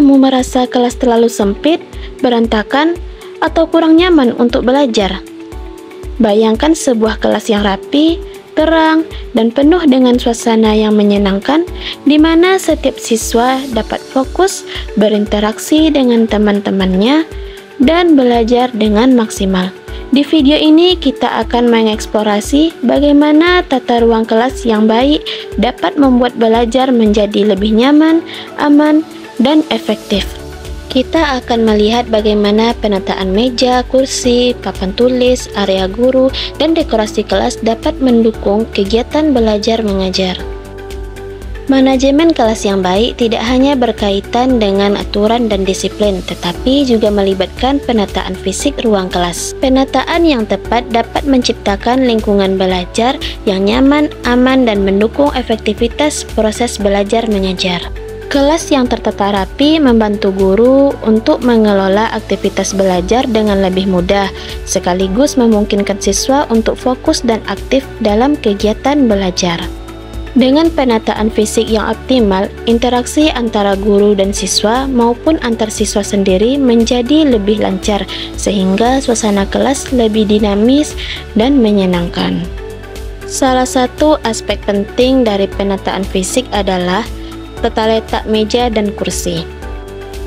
kamu merasa kelas terlalu sempit, berantakan, atau kurang nyaman untuk belajar? Bayangkan sebuah kelas yang rapi, terang, dan penuh dengan suasana yang menyenangkan, di mana setiap siswa dapat fokus, berinteraksi dengan teman-temannya, dan belajar dengan maksimal. Di video ini kita akan mengeksplorasi bagaimana tata ruang kelas yang baik dapat membuat belajar menjadi lebih nyaman, aman, dan efektif. Kita akan melihat bagaimana penataan meja, kursi, papan tulis, area guru, dan dekorasi kelas dapat mendukung kegiatan belajar mengajar. Manajemen kelas yang baik tidak hanya berkaitan dengan aturan dan disiplin, tetapi juga melibatkan penataan fisik ruang kelas. Penataan yang tepat dapat menciptakan lingkungan belajar yang nyaman, aman, dan mendukung efektivitas proses belajar mengajar. Kelas yang tertata rapi membantu guru untuk mengelola aktivitas belajar dengan lebih mudah, sekaligus memungkinkan siswa untuk fokus dan aktif dalam kegiatan belajar. Dengan penataan fisik yang optimal, interaksi antara guru dan siswa maupun antar siswa sendiri menjadi lebih lancar, sehingga suasana kelas lebih dinamis dan menyenangkan. Salah satu aspek penting dari penataan fisik adalah tata letak meja dan kursi.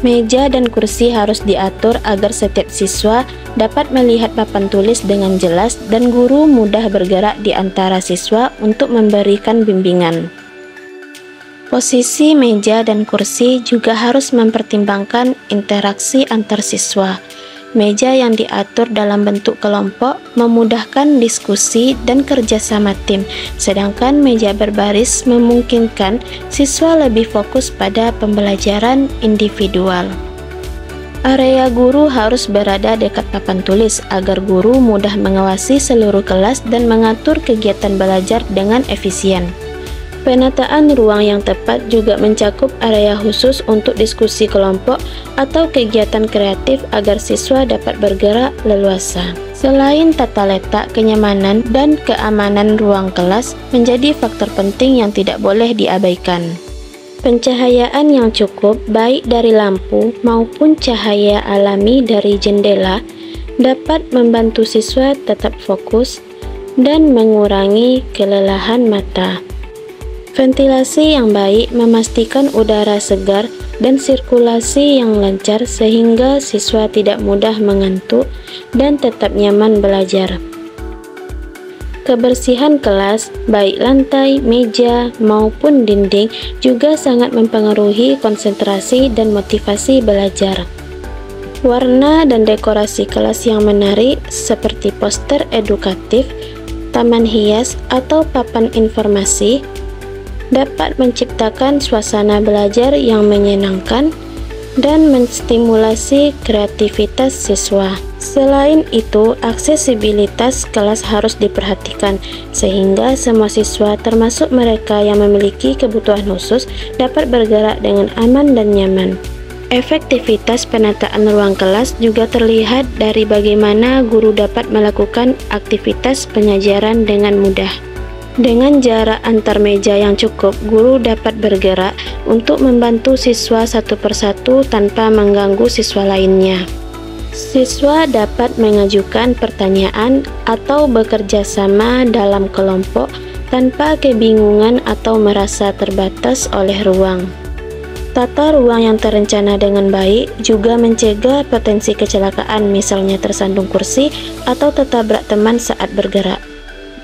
Meja dan kursi harus diatur agar setiap siswa dapat melihat papan tulis dengan jelas dan guru mudah bergerak di antara siswa untuk memberikan bimbingan. Posisi meja dan kursi juga harus mempertimbangkan interaksi antar siswa. Meja yang diatur dalam bentuk kelompok memudahkan diskusi dan kerjasama tim, sedangkan meja berbaris memungkinkan siswa lebih fokus pada pembelajaran individual. Area guru harus berada dekat papan tulis agar guru mudah mengawasi seluruh kelas dan mengatur kegiatan belajar dengan efisien. Penataan ruang yang tepat juga mencakup area khusus untuk diskusi kelompok atau kegiatan kreatif agar siswa dapat bergerak leluasa. Selain tata letak, kenyamanan dan keamanan ruang kelas menjadi faktor penting yang tidak boleh diabaikan. Pencahayaan yang cukup, baik dari lampu maupun cahaya alami dari jendela, dapat membantu siswa tetap fokus dan mengurangi kelelahan mata. Ventilasi yang baik memastikan udara segar dan sirkulasi yang lancar sehingga siswa tidak mudah mengantuk dan tetap nyaman belajar. Kebersihan kelas, baik lantai, meja, maupun dinding juga sangat mempengaruhi konsentrasi dan motivasi belajar. Warna dan dekorasi kelas yang menarik seperti poster edukatif, taman hias, atau papan informasi dapat menciptakan suasana belajar yang menyenangkan dan menstimulasi kreativitas siswa. Selain itu, aksesibilitas kelas harus diperhatikan sehingga semua siswa, termasuk mereka yang memiliki kebutuhan khusus, dapat bergerak dengan aman dan nyaman. Efektivitas penataan ruang kelas juga terlihat dari bagaimana guru dapat melakukan aktivitas pengajaran dengan mudah. Dengan jarak antar meja yang cukup, guru dapat bergerak untuk membantu siswa satu persatu tanpa mengganggu siswa lainnya. Siswa dapat mengajukan pertanyaan atau bekerja sama dalam kelompok tanpa kebingungan atau merasa terbatas oleh ruang. Tata ruang yang terencana dengan baik juga mencegah potensi kecelakaan, misalnya tersandung kursi atau tertabrak teman saat bergerak.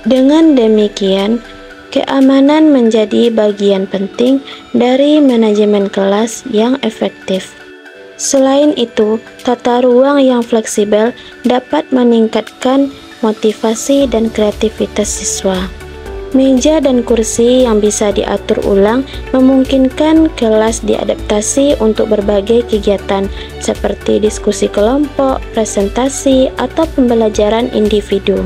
Dengan demikian, keamanan menjadi bagian penting dari manajemen kelas yang efektif. Selain itu, tata ruang yang fleksibel dapat meningkatkan motivasi dan kreativitas siswa. Meja dan kursi yang bisa diatur ulang memungkinkan kelas diadaptasi untuk berbagai kegiatan seperti diskusi kelompok, presentasi, atau pembelajaran individu.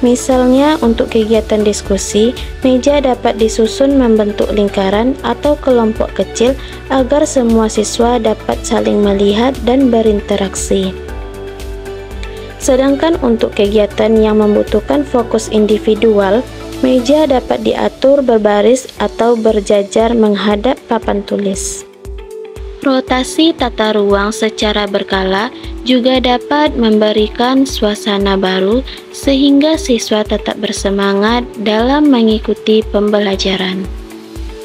Misalnya, untuk kegiatan diskusi, meja dapat disusun membentuk lingkaran atau kelompok kecil agar semua siswa dapat saling melihat dan berinteraksi. Sedangkan untuk kegiatan yang membutuhkan fokus individual, meja dapat diatur berbaris atau berjajar menghadap papan tulis. Rotasi tata ruang secara berkala juga dapat memberikan suasana baru sehingga siswa tetap bersemangat dalam mengikuti pembelajaran.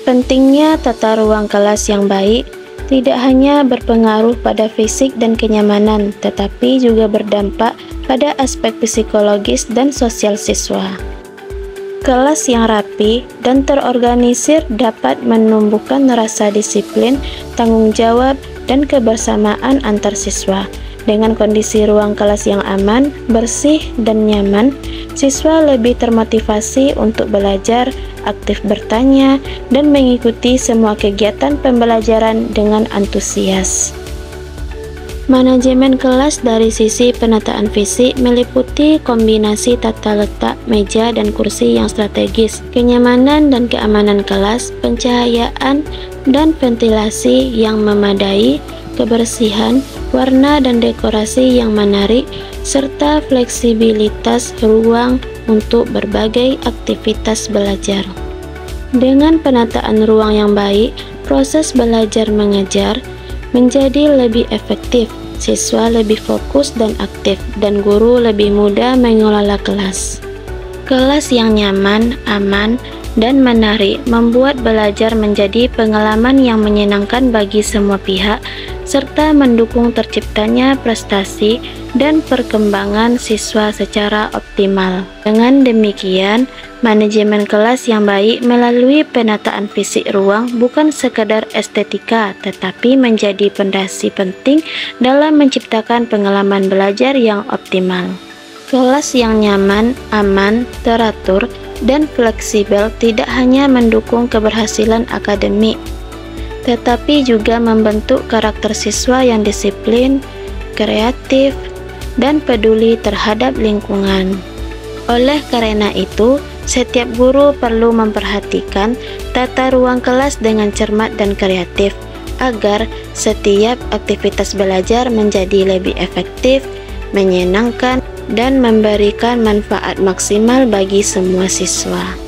Pentingnya tata ruang kelas yang baik tidak hanya berpengaruh pada fisik dan kenyamanan, tetapi juga berdampak pada aspek psikologis dan sosial siswa. Kelas yang rapi dan terorganisir dapat menumbuhkan rasa disiplin, tanggung jawab, dan kebersamaan antar siswa. Dengan kondisi ruang kelas yang aman, bersih, dan nyaman, siswa lebih termotivasi untuk belajar, aktif bertanya, dan mengikuti semua kegiatan pembelajaran dengan antusias. Manajemen kelas dari sisi penataan fisik meliputi kombinasi tata letak meja dan kursi yang strategis, kenyamanan dan keamanan kelas, pencahayaan dan ventilasi yang memadai, kebersihan, warna dan dekorasi yang menarik, serta fleksibilitas ruang untuk berbagai aktivitas belajar. Dengan penataan ruang yang baik, proses belajar mengajar menjadi lebih efektif, siswa lebih fokus dan aktif, dan guru lebih mudah mengelola kelas. Kelas yang nyaman, aman, dan menarik membuat belajar menjadi pengalaman yang menyenangkan bagi semua pihak, serta mendukung terciptanya prestasi dan perkembangan siswa secara optimal. Dengan demikian, manajemen kelas yang baik melalui penataan fisik ruang bukan sekadar estetika, tetapi menjadi fondasi penting dalam menciptakan pengalaman belajar yang optimal. Kelas yang nyaman, aman, teratur, dan fleksibel tidak hanya mendukung keberhasilan akademik, tetapi juga membentuk karakter siswa yang disiplin, kreatif, dan peduli terhadap lingkungan. Oleh karena itu, setiap guru perlu memperhatikan tata ruang kelas dengan cermat dan kreatif, agar setiap aktivitas belajar menjadi lebih efektif, menyenangkan, dan memberikan manfaat maksimal bagi semua siswa.